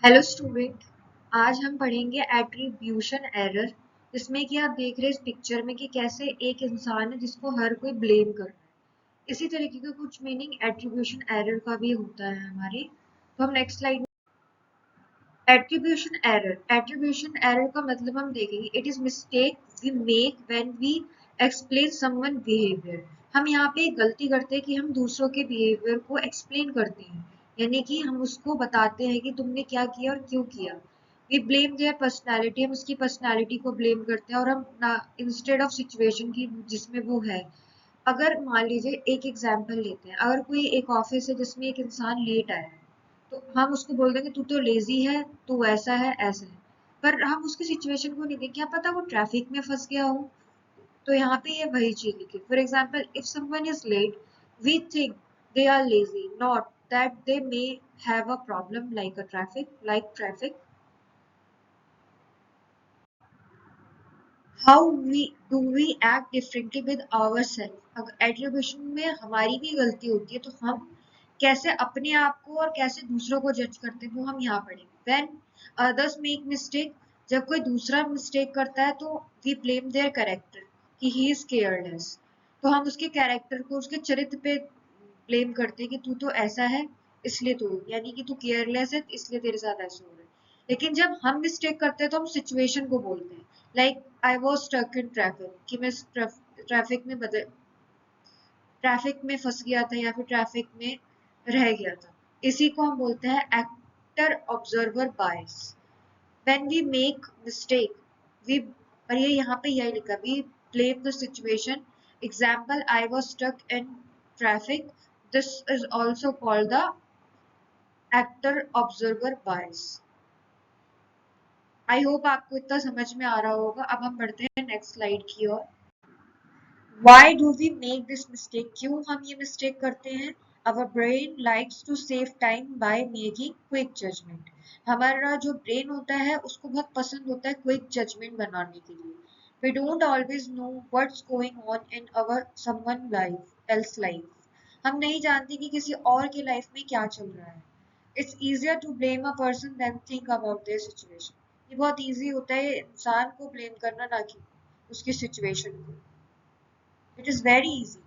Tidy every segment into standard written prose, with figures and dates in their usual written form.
Hello student. आज हम पढ़ेंगे एट्रीब्यूशन एरर, जिसमें कि आप देख रहे हैं इस पिक्चर में कि कैसे एक इंसान है जिसको हर कोई ब्लेम कर रहा है। इसी तरीके का कुछ मीनिंग एट्रीब्यूशन एरर का भी होता है हमारे। तो हम नेक्स्ट स्लाइड में एट्रीब्यूशन एरर का मतलब हम देखेंगे it is mistake we make when we explain someone behaviour. हम यहाँ पे एक गलती करते हैं कि हम दूसरों के बिहेवियर को एक्सप्लेन करते हैं, यानी कि हम उसको बताते हैं कि तुमने क्या किया और क्यों किया। वी ब्लेम देयर पर्सनैलिटी, हम उसकी पर्सनैलिटी को ब्लेम करते हैं और हम ना इंस्टेड ऑफ सिचुएशन की जिसमें वो है। अगर मान लीजिए एक एग्जांपल लेते हैं, अगर कोई एक ऑफिस है जिसमें एक इंसान लेट आया है, तो हम उसको बोल देंगे तू तो लेजी है, तू ऐसा है ऐसा है। पर हम उसकी सिचुएशन को नहीं देखें, क्या पता वो ट्रैफिक में फंस गया हो। तो यहाँ पे ये वही चीज लिखी, for example if someone is late we think they are lazy, not that they may have a problem like traffic. How we do we act differently with our self. अगर एट्रीब्यूशन में हमारी भी गलती होती है तो हम कैसे अपने आप को और कैसे दूसरों को जज करते हैं वो हम यहाँ पढ़ेंगे। व्हेन अदर्स मेक मिस्टेक, जब कोई दूसरा मिस्टेक करता है तो वी ब्लेम देयर कैरेक्टर कि ही इज केयरलेस। तो हम उसके कैरेक्टर को, उसके चरित्र पे ब्लेम करते हैं कि तू तो ऐसा है इसलिए तू, यानी कि तू केयरलेस है इसलिए तेरे साथ ऐसा हो रहा है। लेकिन जब हम मिस्टेक करते हैं तो हम सिचुएशन को बोलते हैं, like I was stuck in traffic, कि मैं ट्रैफिक में ट्रैफिक में फंस गया था या फिर ट्रैफिक में रह गया था। इसी को हम बोलते हैं actor observer bias. When we make mistake we, और ये यहाँ पे यही लिखा, we blame the situation. Example, I was stuck in traffic. This is also called the actor observer bias. I hope आपको इतना समझ में आ रहा होगा। अब हम बढ़ते हैं नेक्स्ट स्लाइड की ओर। Why do we make this mistake? क्यों हम ये मिस्टेक करते हैं? Our brain likes to save time by making quick judgment. हमारा जो ब्रेन होता है उसको बहुत पसंद होता है क्विक जजमेंट बनाने के लिए। We don't always know what's going on in our someone life else life. हम नहीं जानते कि किसी और के लाइफ में क्या चल रहा है। It's easier to blame a person than think about their situation. ये बहुत इजी होता है इंसान को ब्लेम करना, ना कि उसकी सिचुएशन को। It is very easy.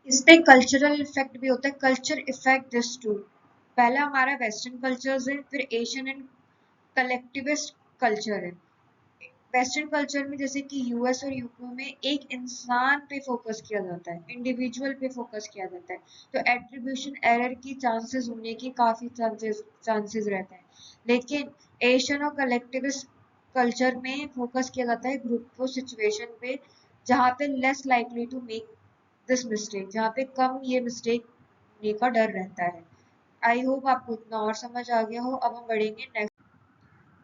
इस पे कल्चरल इफेक्ट भी होता है, कल्चर इफेक्ट दिस टू। पहला हमारा वेस्टर्न कल्चर्स है, फिर एशियन एंड कलेक्टिविस्ट कल्चर है। वेस्टर्न कल्चर में जैसे कि यूएस और यूके में एक इंसान पे फोकस किया जाता है, इंडिविजुअल पे फोकस किया जाता है, तो एट्रीब्यूशन एरर की चांसेस होने की काफी चांसेस रहते हैं। लेकिन एशियन और कलेक्टिविस्ट कल्चर में फोकस किया जाता है ग्रुप को, सिचुएशन पे, जहाँ पे less likely to make this mistake, जहाँ पे कम ये मिस्टेक होने का डर रहता है। आई होप आपको इतना और समझ आ गया हो। अब हम बढ़ेंगे next.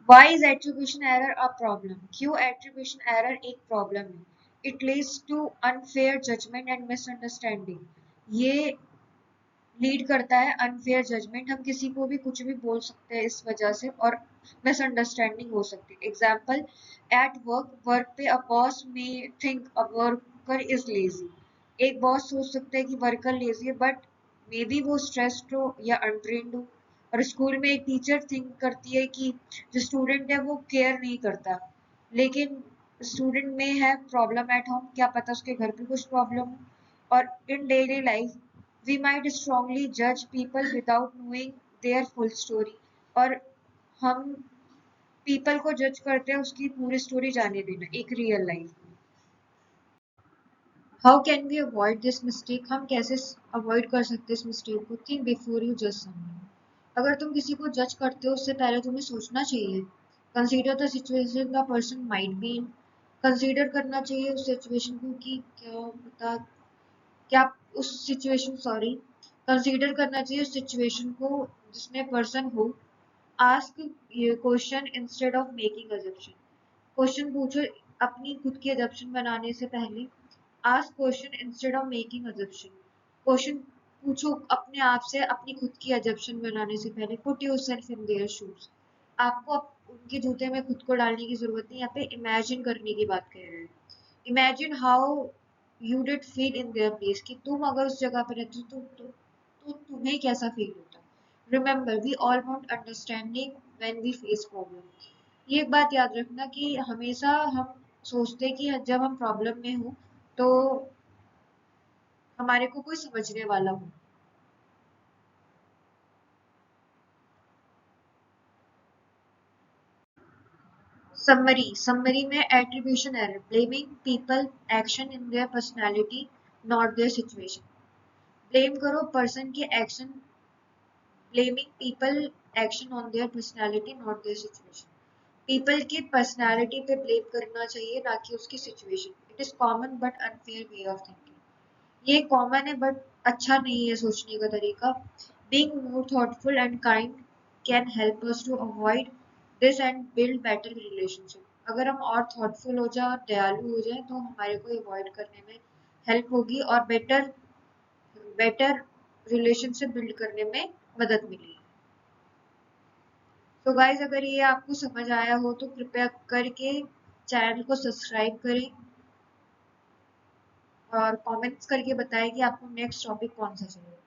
Why is attribution error a problem? क्यों attribution error एक प्रॉब्लम है? It leads to unfair judgment and misunderstanding. ये लीड करता है अनफेयर जजमेंट, हम किसी को भी कुछ भी बोल सकते हैं इस वजह से, और मिसअंडरस्टैंडिंग हो सकती है। एग्जाम्पल, एट वर्क, वर्क पे अ बॉस में think a worker is lazy. एक बॉस सोच सकता है कि वर्कर लेजी है, बट मे बी वो स्ट्रेस्ड हो या अनट्रेन्ड हो। और स्कूल में एक टीचर थिंक करती है कि जो स्टूडेंट है वो केयर नहीं करता, लेकिन स्टूडेंट में है प्रॉब्लम एट होम, क्या पता उसके घर पे कुछ प्रॉब्लम हो। और in daily life we might strongly judge people without knowing their full story, और हम people को जज करते हैं उसकी पूरी स्टोरी जाने बिना एक रियल लाइफ में। How can we avoid this mistake, हम कैसे अवॉइड कर सकते हैं इस मिस्टेक को? थिंक बिफोर यू जज समवन। अगर तुम किसी को जज करते हो उससे पहले तुम्हें सोचना चाहिए। Consider the situation the person might be in, consider करना चाहिए उस सिचुएशन को कि क्या पता, क्या उस सिचुएशन सॉरी कंसीडर करना चाहिए उस सिचुएशन को जिसमें पर्सन हो। Ask question instead of making assumption, question पूछो अपनी खुद की अजम्पशन बनाने से पहले। Ask question instead of making assumption, question पूछो अपने आप से अपनी खुद की अजम्पशन बनाने से पहले। Put yourself in their shoes, आपको उनके जूते में खुद को डालने की जरूरत नहीं, यहाँ पे इमेजिन करने की बात कह रहे हैं। Imagine how you did feel in their place, कि तुम अगर उस जगह पर रहते तो तुम्हें कैसा फील होता। Remember we all want understanding when we face problem. ये एक बात याद रखना कि हमेशा हम सोचते हैं कि जब हम प्रॉब्लम में हो तो हमारे को कोई समझने वाला हो। समरी में attribution error, blaming people action in their personality not their situation. Blame करो पर्सन के action, blaming people action on their personality not their situation. People की पर्सनालिटी पे ब्लेम करना चाहिए ना कि उसकी situation. It is common but unfair way of thinking. ये कॉमन है बट अच्छा नहीं है सोचने का तरीका। Being more thoughtful and kind can help us to avoid this and build better relationship. अगर हम और थॉटफुल हो जाए और दयालु हो जाए तो हमारे को अवॉइड करने में हेल्प होगी और बेटर बेटर रिलेशनशिप बिल्ड करने में मदद मिलेगी। तो गाइज अगर ये आपको समझ आया हो तो कृपया करके चैनल को सब्सक्राइब करें और कमेंट्स करके बताएं कि आपको नेक्स्ट टॉपिक कौन सा चाहिए।